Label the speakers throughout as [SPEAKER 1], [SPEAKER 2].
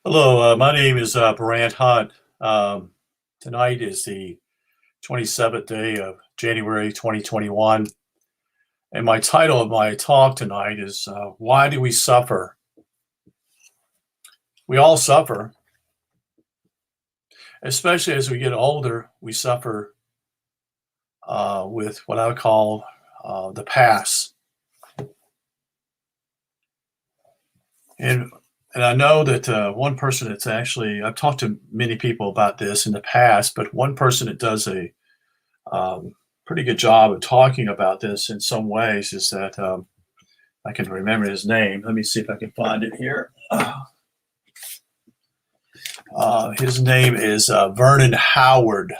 [SPEAKER 1] Hello, my name is Brant Hunt. Um, Tonight is the 27th day of January 2021, and my title of my talk tonight is Why Do We Suffer? We all suffer, especially as we get older, we suffer with what I would call the past. And, and I know that one person that's actually, I've talked to many people about this in the past, but one person that does a um, pretty good job of talking about this in some ways is that I can remember his name. Let me see if I can find it here. His name is Vernon Howard,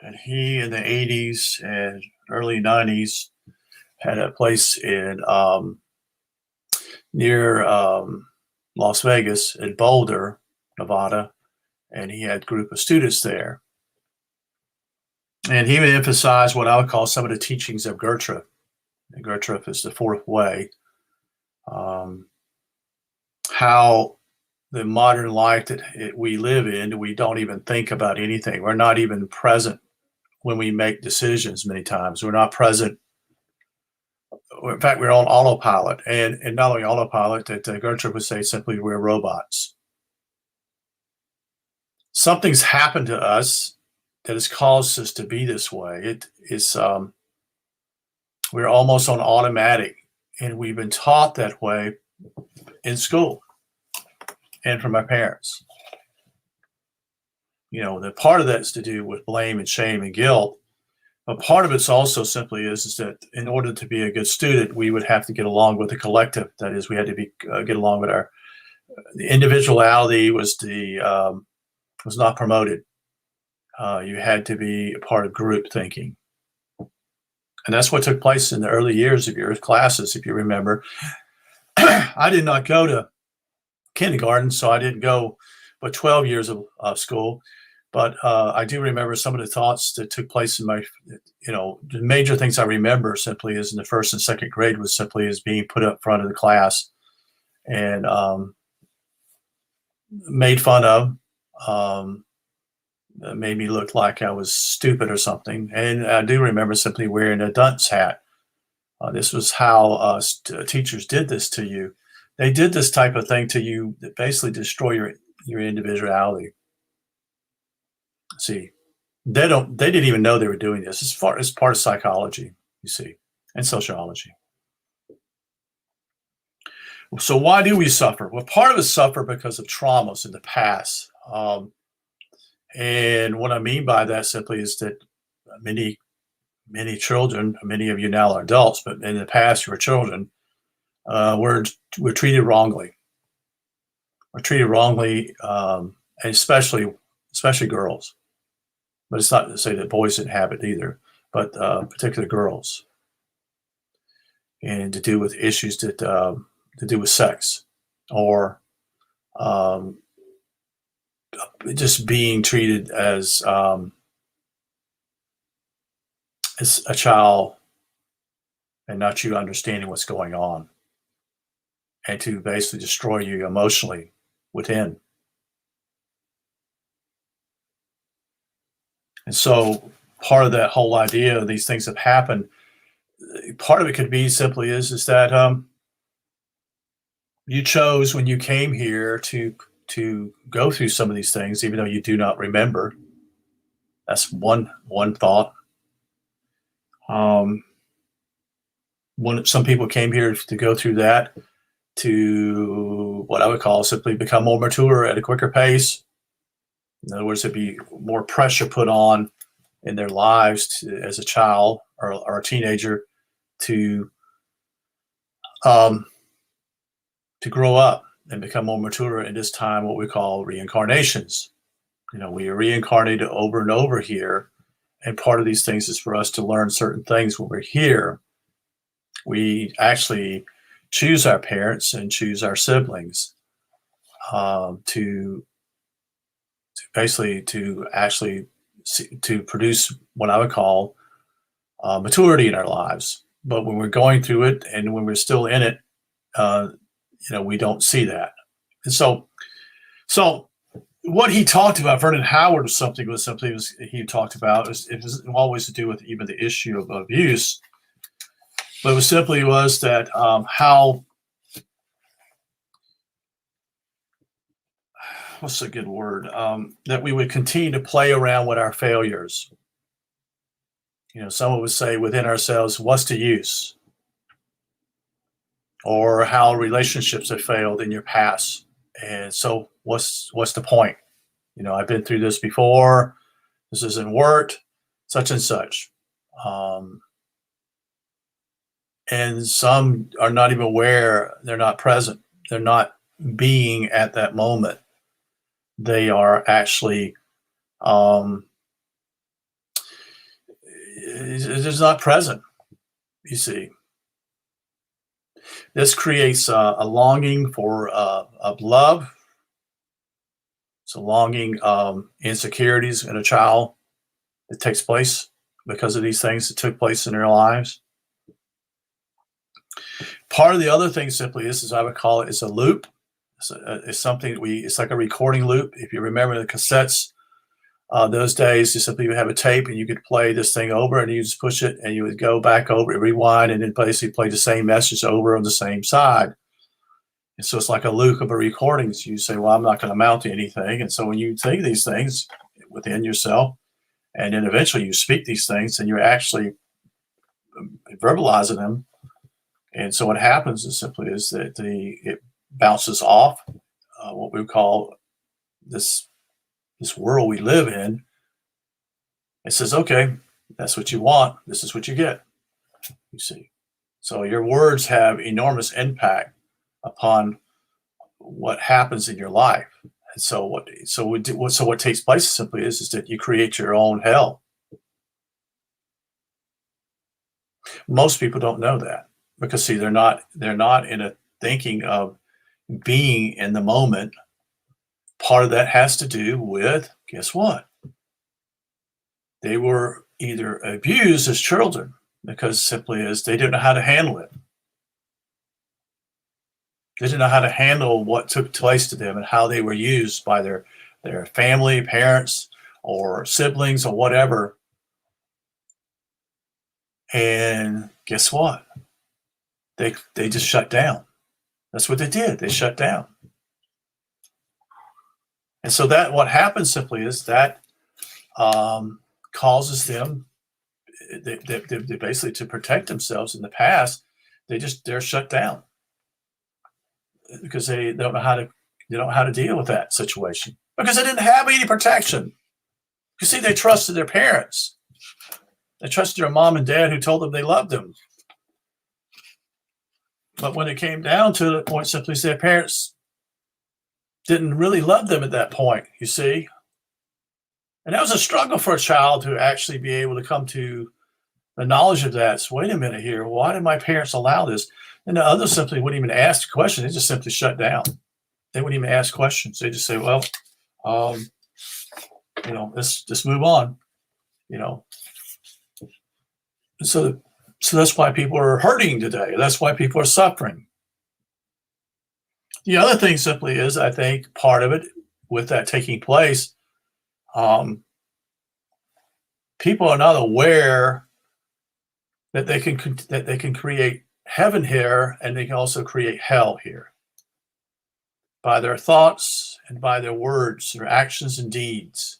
[SPEAKER 1] and he in the 80s and early 90s had a place in near Las Vegas in Boulder, Nevada, and he had a group of students there. And he would emphasize what I would call some of the teachings of Gertrude. And Gertrude is the fourth way. How the modern life that we live in, we don't even think about anything. We're not even present when we make decisions many times. We're not present. In fact, we're on autopilot. And not only autopilot, that Gertrude would say simply, we're robots. Something's happened to us that has caused us to be this way. It is we're almost on automatic, and we've been taught that way in school and from our parents. You know, the part of that's to do with blame and shame and guilt, but part of it's also simply is that in order to be a good student, we would have to get along with the collective. That is, we had to be get along with our the individuality was not promoted. You had to be a part of group thinking. And that's what took place in the early years of your classes, if you remember. I did not go to kindergarten, so I didn't go but 12 years of school. But I do remember some of the thoughts that took place in my, the major things I remember simply is in the first and second grade was simply as being put up front of the class and made fun of. Made me look like I was stupid or something. And I do remember simply wearing a dunce hat. This was how teachers did this to you. They did this type of thing to you that basically destroy your individuality. See, they didn't even know they were doing this. It's part of psychology, you see, and sociology. So why do we suffer? Well, part of us suffer because of traumas in the past. And what I mean by that simply is that many children, many of you now are adults, but in the past you were children, were treated wrongly. We're treated wrongly, and especially girls. But it's not to say that boys didn't have it either, but particularly girls, and to do with issues that to do with sex or just being treated as a child and not you understanding what's going on, and to basically destroy you emotionally within. And so part of that whole idea of these things have happened, part of it could be simply is that you chose when you came here to go through some of these things, even though you do not remember. That's one thought. Some people came here to go through that, to what I would call simply become more mature at a quicker pace. In other words, there'd be more pressure put on in their lives as a child or a teenager to grow up and become more mature in this time, what we call reincarnations. We are reincarnated over and over here. And part of these things is for us to learn certain things when we're here. We actually choose our parents and choose our siblings to produce what I would call maturity in our lives. But when we're going through it and when we're still in it, we don't see that. And so So what he talked about, Vernon Howard, was something was something was he talked about. It was always to do with even the issue of abuse, but it was simply was that how, what's a good word, that we would continue to play around with our failures. You know, someone would say within ourselves, "What's the use?" Or how relationships have failed in your past, and so what's the point? You know, I've been through this before. This hasn't worked, such and such. Um, and some are not even aware, they're not present, they're not being at that moment. They are actually, it's not present, you see. This creates a longing for of love. It's a longing, insecurities in a child that takes place because of these things that took place in their lives. Part of the other thing simply is, as I would call it, is a loop. It's something that it's like a recording loop. If you remember the cassettes, those days, you simply would have a tape and you could play this thing over and you just push it and you would go back over it, rewind, and then basically play the same message over on the same side. And so it's like a loop of a recording. So you say, well, I'm not going to amount to anything. And so when you think these things within yourself, and then eventually you speak these things and you're actually verbalizing them. And so what happens is simply is that it bounces off what we call this world we live in. It says, okay, that's what you want. This is what you get. You see. So your words have enormous impact upon what happens in your life. And so what takes place simply is that you create your own hell. Most people don't know that because see, they're not in a thinking of being in the moment. Part of that has to do with, guess what? They were either abused as children because simply as they didn't know how to handle it. They didn't know how to handle what took place to them and how they were used by their family, parents, or siblings or whatever. And guess what? They just shut down. That's what they did. They shut down. And so that what happens simply is that causes them, they basically to protect themselves in the past, they're shut down because they don't know how to deal with that situation because they didn't have any protection. You see, they trusted their parents. They trusted their mom and dad who told them they loved them. But when it came down to the point, simply their parents didn't really love them at that point, you see. And that was a struggle for a child to actually be able to come to the knowledge of that. So, wait a minute here. Why did my parents allow this? And the others simply wouldn't even ask questions. They just simply shut down. They wouldn't even ask questions. They just say, well, let's just move on, So that's why people are hurting today. That's why people are suffering. The other thing simply is, I think, part of it with that taking place, people are not aware that they can create heaven here, and they can also create hell here by their thoughts and by their words, their actions and deeds.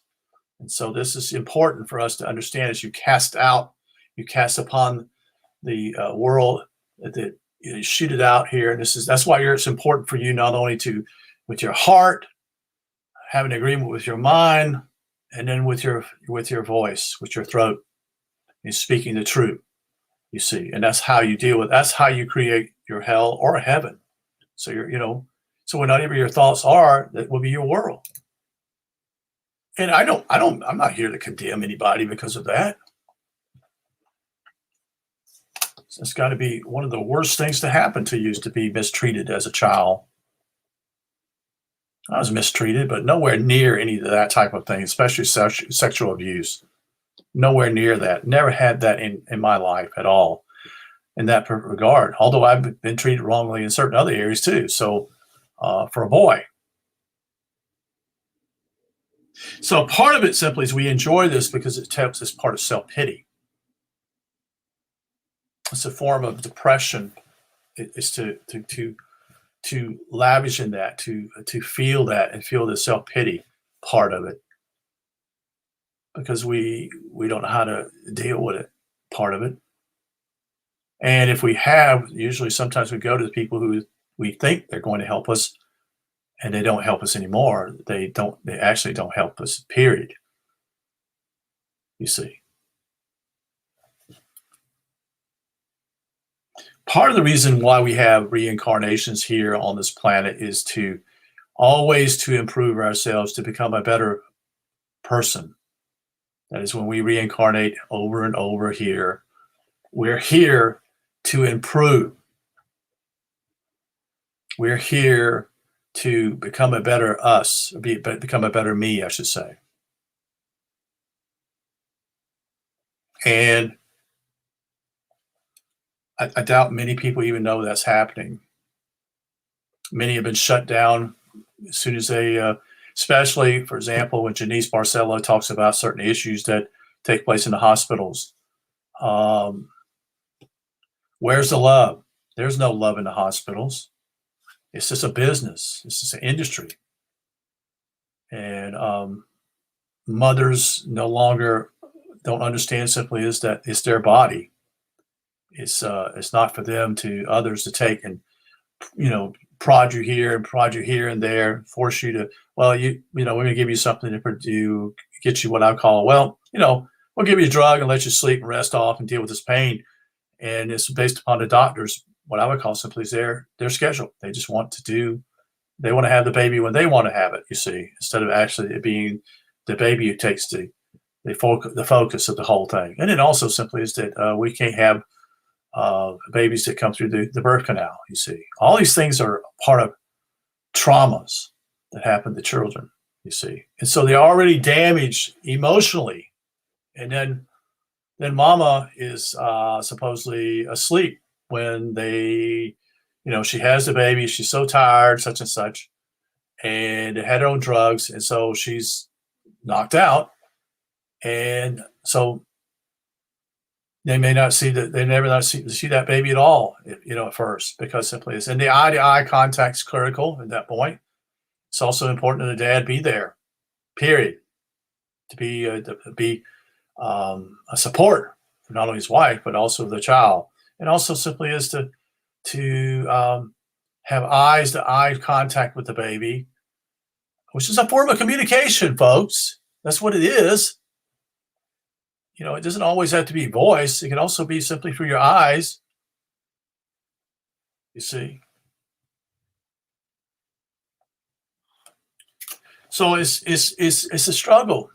[SPEAKER 1] And so this is important for us to understand as you cast upon the world, that you shoot it out here. And that's why it's important for you not only to, with your heart, have an agreement with your mind, and then with your voice, with your throat, and speaking the truth. You see, and that's how you deal with. That's how you create your hell or heaven. So so whenever your thoughts are, that will be your world. And I'm not here to condemn anybody because of that. It's got to be one of the worst things to happen to you is to be mistreated as a child. I was mistreated, but nowhere near any of that type of thing, especially sexual abuse. Nowhere near that. Never had that in my life at all in that regard, although I've been treated wrongly in certain other areas too. So for a boy, So part of it simply is we enjoy this because it helps as part of self-pity. It's a form of depression. Is to lavish in that, to feel that and feel the self-pity part of it because we don't know how to deal with it, part of it. And if we have, usually sometimes we go to the people who we think they're going to help us and they don't help us anymore. They actually don't help us, period. You see. Part of the reason why we have reincarnations here on this planet is to always to improve ourselves to become a better person. That is when we reincarnate over and over here, we're here to improve. We're here to become a better us, become a better me, I should say. And I doubt many people even know that's happening. Many have been shut down as soon as they, especially, for example, when Janice Barcelo talks about certain issues that take place in the hospitals. Um, where's the love? There's no love in the hospitals. It's just a business. It's just an industry. And mothers no longer don't understand simply is that it's their body. It's not for them to others to take and prod you here and prod you here and there, force you to, well, we're going to give you something to get you what I call, well, we'll give you a drug and let you sleep and rest off and deal with this pain. And it's based upon the doctors, what I would call simply is their schedule. They just want they want to have the baby when they want to have it, you see, instead of actually it being the baby who takes the focus of the whole thing. And it also simply is that we can't have babies that come through the birth canal, you see. All these things are part of traumas that happen to children, you see. And so they're already damaged emotionally. And then mama is supposedly asleep when she has the baby. She's so tired, such and such, and had her own drugs. And so she's knocked out. And so they may not see that, they never not see that baby at all, at first, because simply it's, and the eye to eye contact is critical at that point. It's also important that the dad be there, period, to be a support for not only his wife but also the child, and also simply is to have eyes to eye contact with the baby, which is a form of communication, folks. That's what it is. It doesn't always have to be voice. It can also be simply through your eyes. You see. So it's a struggle.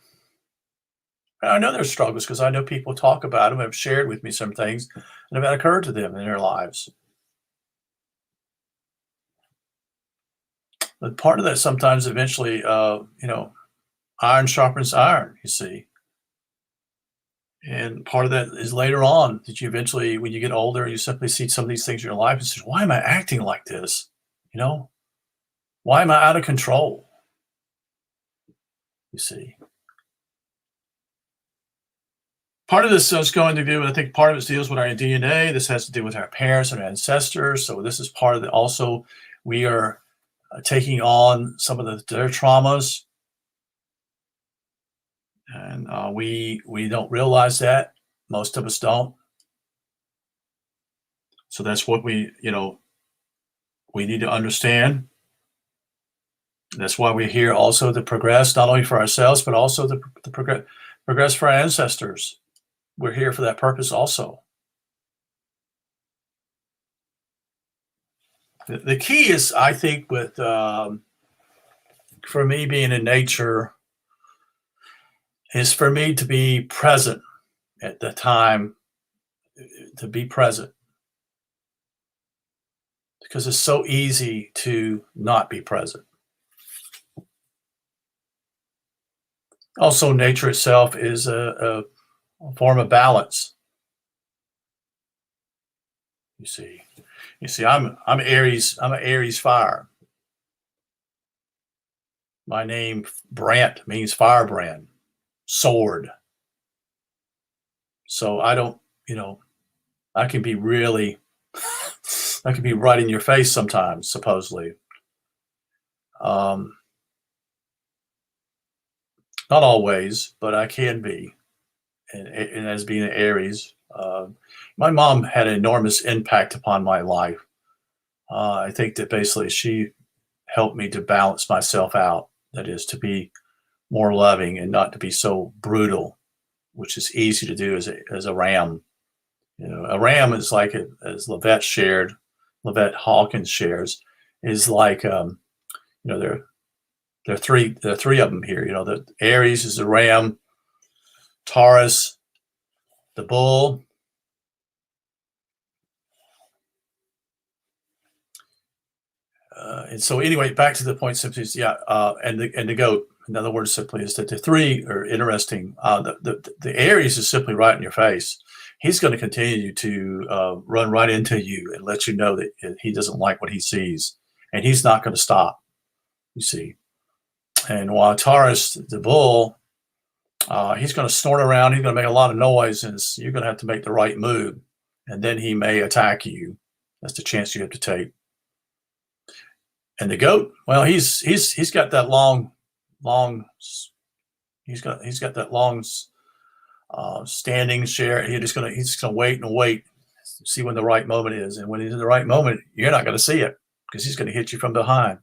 [SPEAKER 1] And I know there's struggles because I know people talk about them, have shared with me some things that have occurred to them in their lives. But part of that sometimes eventually, iron sharpens iron, you see. And part of that is later on that you eventually, when you get older, you simply see some of these things in your life and say, why am I acting like this? Why am I out of control? You see. Part of this is going to do, I think part of it deals with our DNA. This has to do with our parents and our ancestors. So this is part of it. Also, we are taking on some of their traumas. And we don't realize that. Most of us don't. So that's what we need to understand. That's why we're here also to progress, not only for ourselves, but also to progress for our ancestors. We're here for that purpose also. The key is, I think, with for me being in nature, is for me to be present at the time, to be present. Because it's so easy to not be present. Also, nature itself is a form of balance. You see, I'm Aries. I'm an Aries fire. My name, Brant, means firebrand, sword. So I don't, you know, I can be really, I can be right in your face sometimes, supposedly. Um, Not always, but I can be. And as being an Aries, my mom had an enormous impact upon my life. I think that basically she helped me to balance myself out. That is, to be more loving and not to be so brutal, which is easy to do as a ram. You know, a ram is like, as Levette Hawkins shares, is like, you know, there are three of them here. You know, the Aries is the ram, Taurus, the bull, and so anyway, back to the point simply is, yeah, and the goat. In other words, simply is that the three are interesting. The Aries is simply right in your face. He's going to continue to run right into you and let you know that he doesn't like what he sees, and he's not going to stop. You see, and while Taurus, the bull, he's going to snort around. He's going to make a lot of noise, and you're going to have to make the right move, and then he may attack you. That's the chance you have to take. And the goat, well, he's got that long he's got that long standing share. He's just gonna wait and wait, see when the right moment is, and when he's in the right moment, you're not going to see it because he's going to hit you from behind.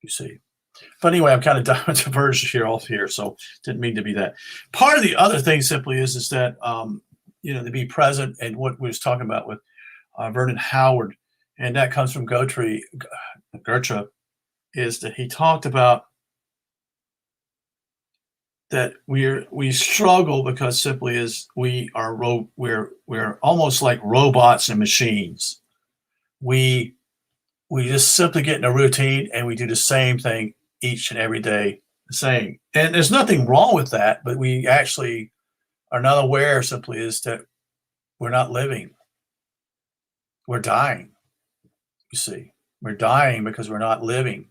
[SPEAKER 1] You see. But anyway, I'm kind of diverged here off here, so didn't mean to be that. Part of the other thing simply is that you know, to be present, and what we was talking about with Vernon Howard, and that comes from Goethe, is that he talked about that we struggle because simply is we're almost like robots and machines. We we just simply get in a routine and we do the same thing each and every day, the same. And there's nothing wrong with that, but we actually are not aware simply is that we're not living. We're dying. You see, we're dying because we're not living.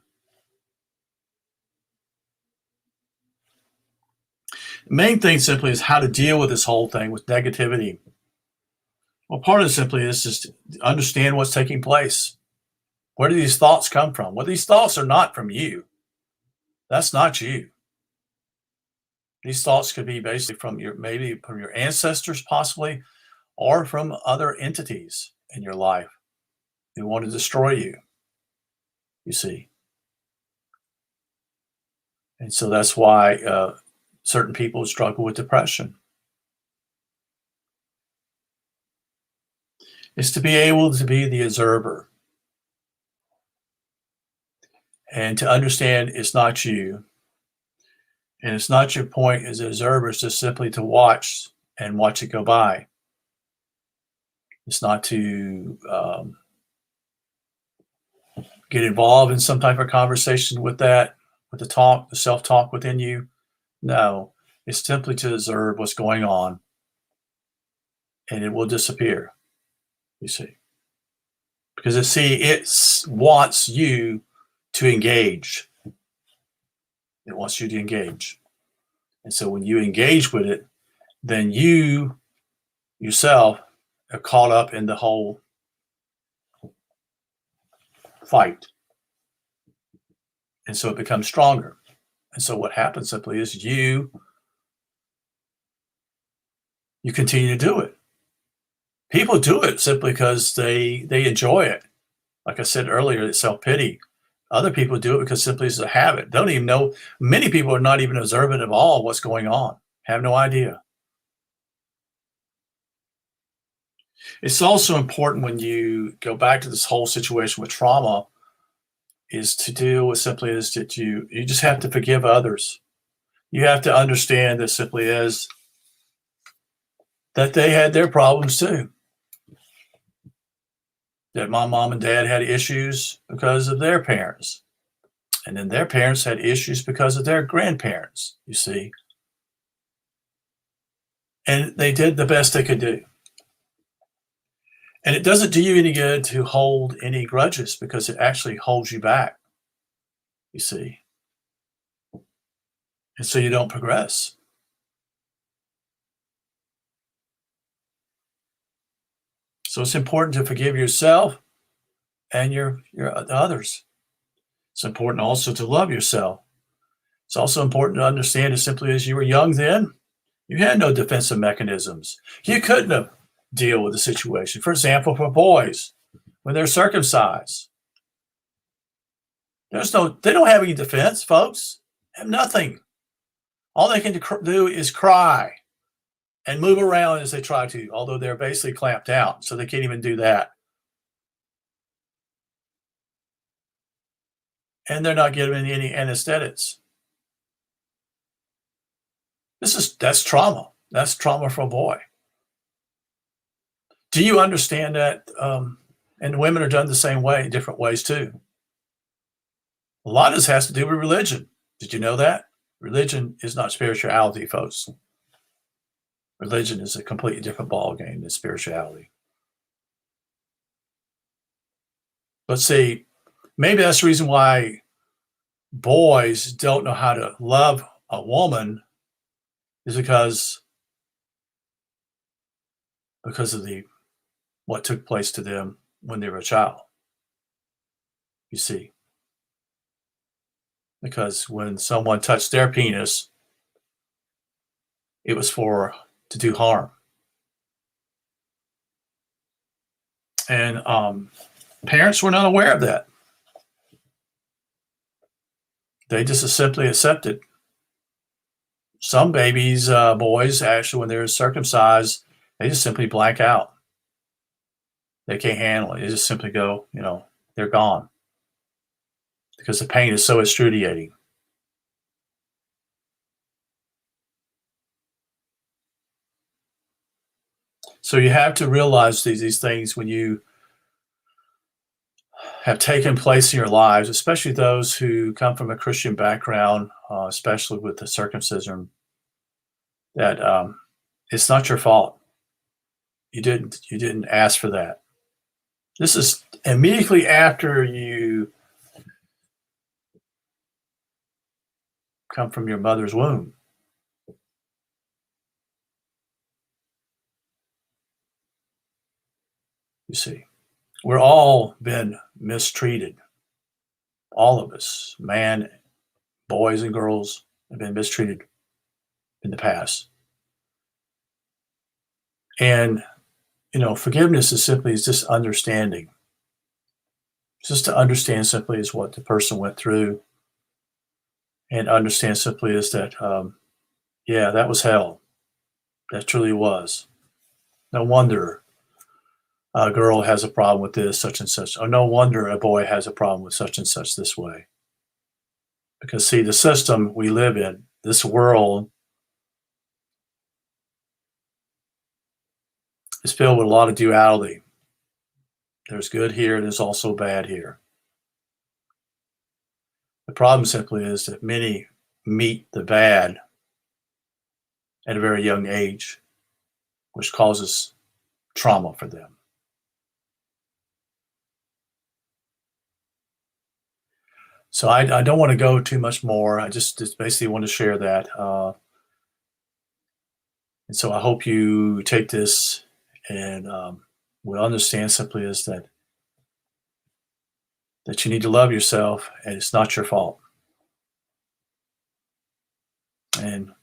[SPEAKER 1] The main thing simply is how to deal with this whole thing with negativity. Well, part of it simply is just understand what's taking place. Where do these thoughts come from? Well, these thoughts are not from you. That's not you. These thoughts could be basically from maybe from your ancestors, possibly, or from other entities in your life who want to destroy you. You see, and so that's why certain people struggle with depression. Is to be able to be the observer and to understand it's not you, and it's not your point as an observer. It's just simply to watch and watch it go by. It's not to get involved in some type of conversation with that, with the self-talk within you. No, it's simply to observe what's going on, and it will disappear. You see, because it wants you to engage. It wants you to engage, and so when you engage with it, then you yourself are caught up in the whole fight, and so it becomes stronger. And so what happens simply is you continue to do it. People do it simply because they enjoy it. Like I said earlier, it's self-pity. Other people do it because simply it's a habit. They don't even know. Many people are not even observant of all what's going on. Have no idea. It's also important when you go back to this whole situation with trauma is to deal with simply is that you just have to forgive others. You have to understand that simply is that they had their problems too. That my mom and dad had issues because of their parents. And then their parents had issues because of their grandparents, you see. And they did the best they could do. And it doesn't do you any good to hold any grudges because it actually holds you back, you see. And so you don't progress. So it's important to forgive yourself and your others. It's important also to love yourself. It's also important to understand as simply as you were young then, you had no defensive mechanisms. You couldn't have deal with the situation. For example, for boys, when they're circumcised, they don't have any defense, folks. They have nothing. All they can do is cry and move around as they try to, although they're basically clamped down, so they can't even do that. And they're not given any anesthetics. That's trauma. That's trauma for a boy. Do you understand that? And women are done the same way in different ways too. A lot of this has to do with religion. Did you know that? Religion is not spirituality, folks. Religion is a completely different ballgame than spirituality. But see, maybe that's the reason why boys don't know how to love a woman is because of what took place to them when they were a child. You see, because when someone touched their penis, it was to do harm. And parents were not aware of that. They just simply accepted. Some babies, boys, actually, when they're circumcised, they just simply blank out. They can't handle it. They just simply go, they're gone because the pain is so excruciating. So you have to realize these things when you have taken place in your lives, especially those who come from a Christian background, especially with the circumcision, that it's not your fault. You didn't ask for that. This is immediately after you come from your mother's womb. You see, we're all been mistreated. All of us, boys and girls, have been mistreated in the past. And, forgiveness is just understanding. Just to understand simply is what the person went through, and understand simply is that, yeah, that was hell. That truly was. No wonder a girl has a problem with this, such and such. Or no wonder a boy has a problem with such and such this way. Because, see, the system we live in, this world, is filled with a lot of duality. There's good here, there's also bad here. The problem simply is that many meet the bad at a very young age, which causes trauma for them. So I don't want to go too much more. I just basically want to share that. And so I hope you take this and will understand simply is that you need to love yourself, and it's not your fault. And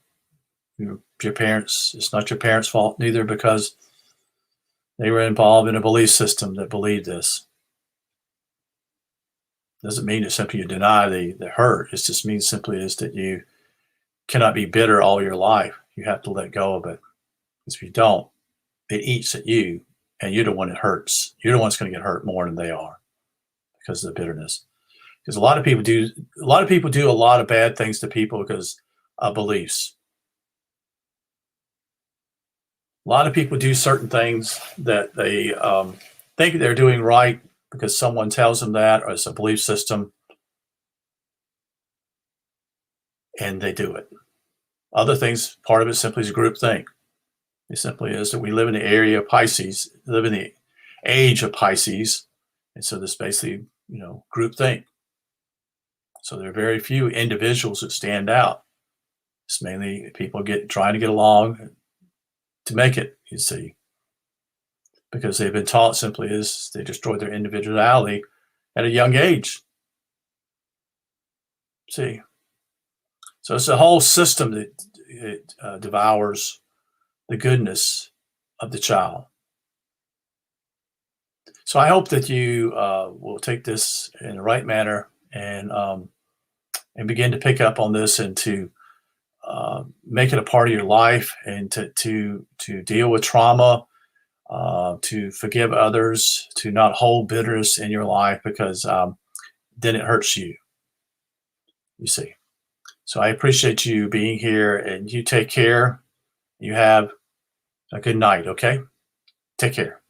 [SPEAKER 1] your parents, it's not your parents' fault neither, because they were involved in a belief system that believed this. Doesn't mean that simply you deny the hurt. It just means simply is that you cannot be bitter all your life. You have to let go of it. Because if you don't, it eats at you, and you're the one that hurts. You're the one that's going to get hurt more than they are because of the bitterness. Because a lot of people do a lot of bad things to people because of beliefs. A lot of people do certain things that they think they're doing right because someone tells them that, or it's a belief system, and they do it. Other things, part of it simply is groupthink. It simply is that we live in the area of Pisces, live in the age of Pisces, and so this basically, groupthink. So there are very few individuals that stand out. It's mainly people trying to get along to make it, you see, because they've been taught simply is they destroyed their individuality at a young age. See, so it's a whole system that devours the goodness of the child. So I hope that you will take this in the right manner and begin to pick up on this and to make it a part of your life and to deal with trauma, to forgive others, to not hold bitterness in your life because then it hurts you. You see. So I appreciate you being here, and you take care. You have a good night. Okay. Take care.